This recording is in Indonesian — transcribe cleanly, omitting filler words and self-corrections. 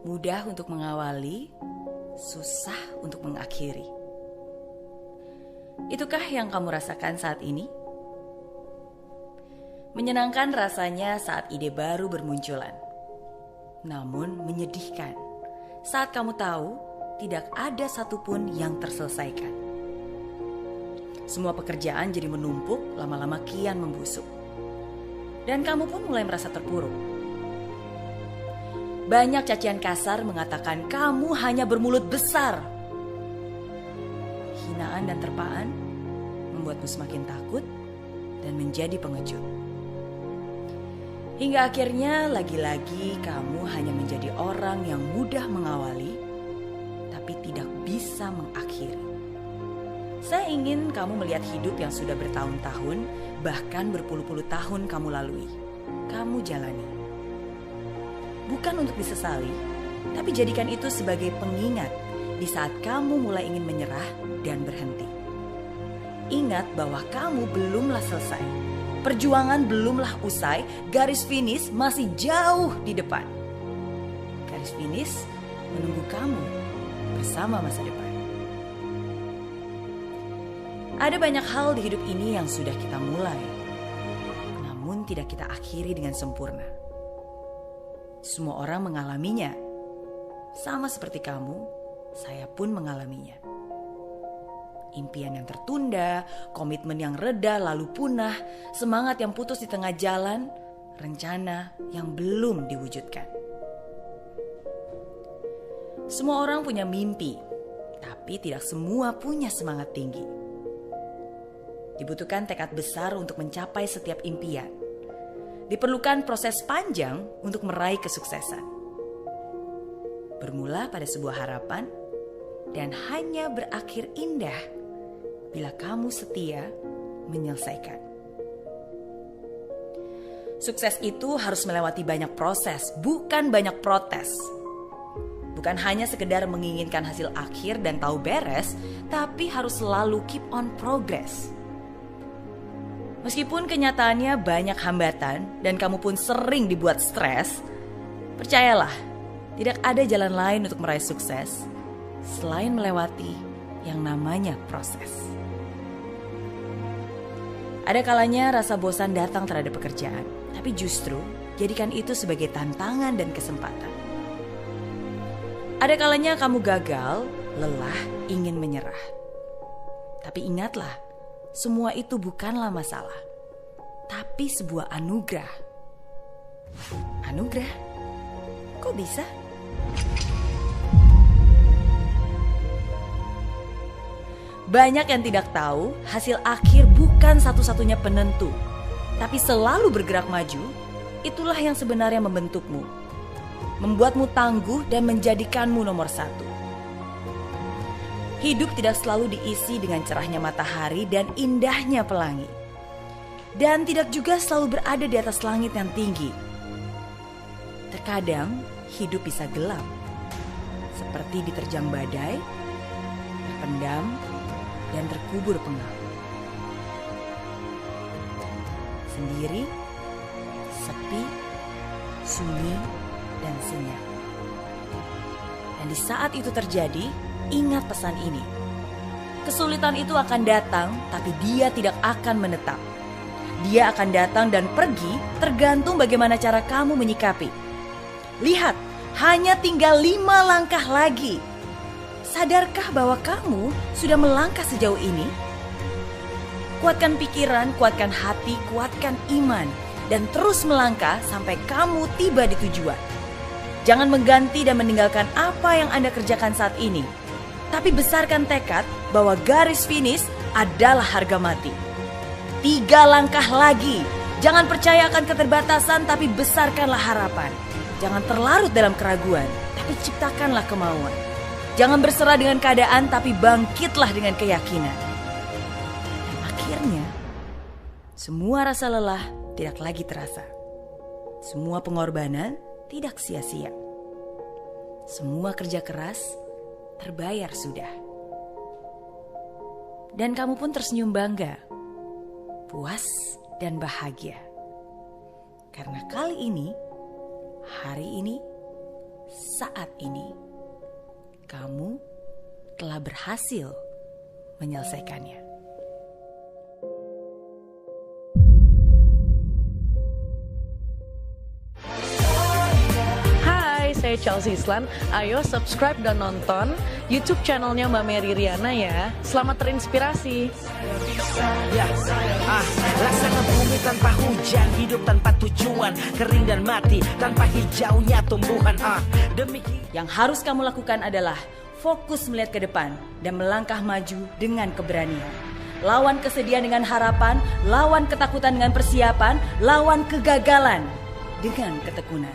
Mudah untuk mengawali, susah untuk mengakhiri. Itukah yang kamu rasakan saat ini? Menyenangkan rasanya saat ide baru bermunculan. Namun menyedihkan saat kamu tahu tidak ada satupun yang terselesaikan. Semua pekerjaan jadi menumpuk, lama-lama kian membusuk. Dan kamu pun mulai merasa terpuruk. Banyak cacian kasar mengatakan kamu hanya bermulut besar. Hinaan dan terpaan membuatmu semakin takut dan menjadi pengecut. Hingga akhirnya lagi-lagi kamu hanya menjadi orang yang mudah mengawali, tapi tidak bisa mengakhiri. Saya ingin kamu melihat hidup yang sudah bertahun-tahun, bahkan berpuluh-puluh tahun kamu lalui, kamu jalani. Bukan untuk disesali, tapi jadikan itu sebagai pengingat di saat kamu mulai ingin menyerah dan berhenti. Ingat bahwa kamu belumlah selesai. Perjuangan belumlah usai, garis finish masih jauh di depan. Garis finish menunggu kamu bersama masa depan. Ada banyak hal di hidup ini yang sudah kita mulai, namun tidak kita akhiri dengan sempurna. Semua orang mengalaminya. Sama seperti kamu, saya pun mengalaminya. Impian yang tertunda, komitmen yang reda lalu punah, semangat yang putus di tengah jalan, rencana yang belum diwujudkan. Semua orang punya mimpi, tapi tidak semua punya semangat tinggi. Dibutuhkan tekad besar untuk mencapai setiap impian. Diperlukan proses panjang untuk meraih kesuksesan. Bermula pada sebuah harapan dan hanya berakhir indah bila kamu setia menyelesaikan. Sukses itu harus melewati banyak proses, bukan banyak protes. Bukan hanya sekedar menginginkan hasil akhir dan tahu beres, tapi harus selalu keep on progress. Meskipun kenyataannya banyak hambatan dan kamu pun sering dibuat stres, percayalah, tidak ada jalan lain untuk meraih sukses selain melewati yang namanya proses. Ada kalanya rasa bosan datang terhadap pekerjaan, tapi justru jadikan itu sebagai tantangan dan kesempatan. Ada kalanya kamu gagal, lelah, ingin menyerah. Tapi ingatlah, semua itu bukanlah masalah, tapi sebuah anugerah. Anugerah? Kok bisa? Banyak yang tidak tahu, hasil akhir bukan satu-satunya penentu, tapi selalu bergerak maju, itulah yang sebenarnya membentukmu, membuatmu tangguh dan menjadikanmu nomor satu. Hidup tidak selalu diisi dengan cerahnya matahari dan indahnya pelangi. Dan tidak juga selalu berada di atas langit yang tinggi. Terkadang hidup bisa gelap. Seperti diterjang badai, terpendam, dan terkubur pengap. Sendiri, sepi, sunyi, dan senyap. Dan di saat itu terjadi, ingat pesan ini. Kesulitan itu akan datang, tapi dia tidak akan menetap. Dia akan datang dan pergi tergantung bagaimana cara kamu menyikapi. Lihat, hanya tinggal 5 langkah lagi. Sadarkah bahwa kamu sudah melangkah sejauh ini? Kuatkan pikiran, kuatkan hati, kuatkan iman, dan terus melangkah sampai kamu tiba di tujuan. Jangan mengganti dan meninggalkan apa yang Anda kerjakan saat ini. Tapi besarkan tekad bahwa garis finish adalah harga mati. 3 langkah lagi. Jangan percaya akan keterbatasan, tapi besarkanlah harapan. Jangan terlarut dalam keraguan, tapi ciptakanlah kemauan. Jangan berserah dengan keadaan, tapi bangkitlah dengan keyakinan. Dan akhirnya, semua rasa lelah tidak lagi terasa. Semua pengorbanan tidak sia-sia. Semua kerja keras terbayar sudah. Dan kamu pun tersenyum bangga, puas dan bahagia. Karena kali ini, hari ini, saat ini kamu telah berhasil menyelesaikannya. Hai, saya Chelsea Islan. Ayo subscribe dan nonton YouTube channelnya Mbak Mary Riana ya. Selamat terinspirasi. Laksana bumi tanpa hujan, hidup tanpa tujuan, kering dan mati tanpa hijaunya tumbuhan. Yang harus kamu lakukan adalah fokus melihat ke depan dan melangkah maju dengan keberanian. Lawan kesedihan dengan harapan, lawan ketakutan dengan persiapan, lawan kegagalan dengan ketekunan.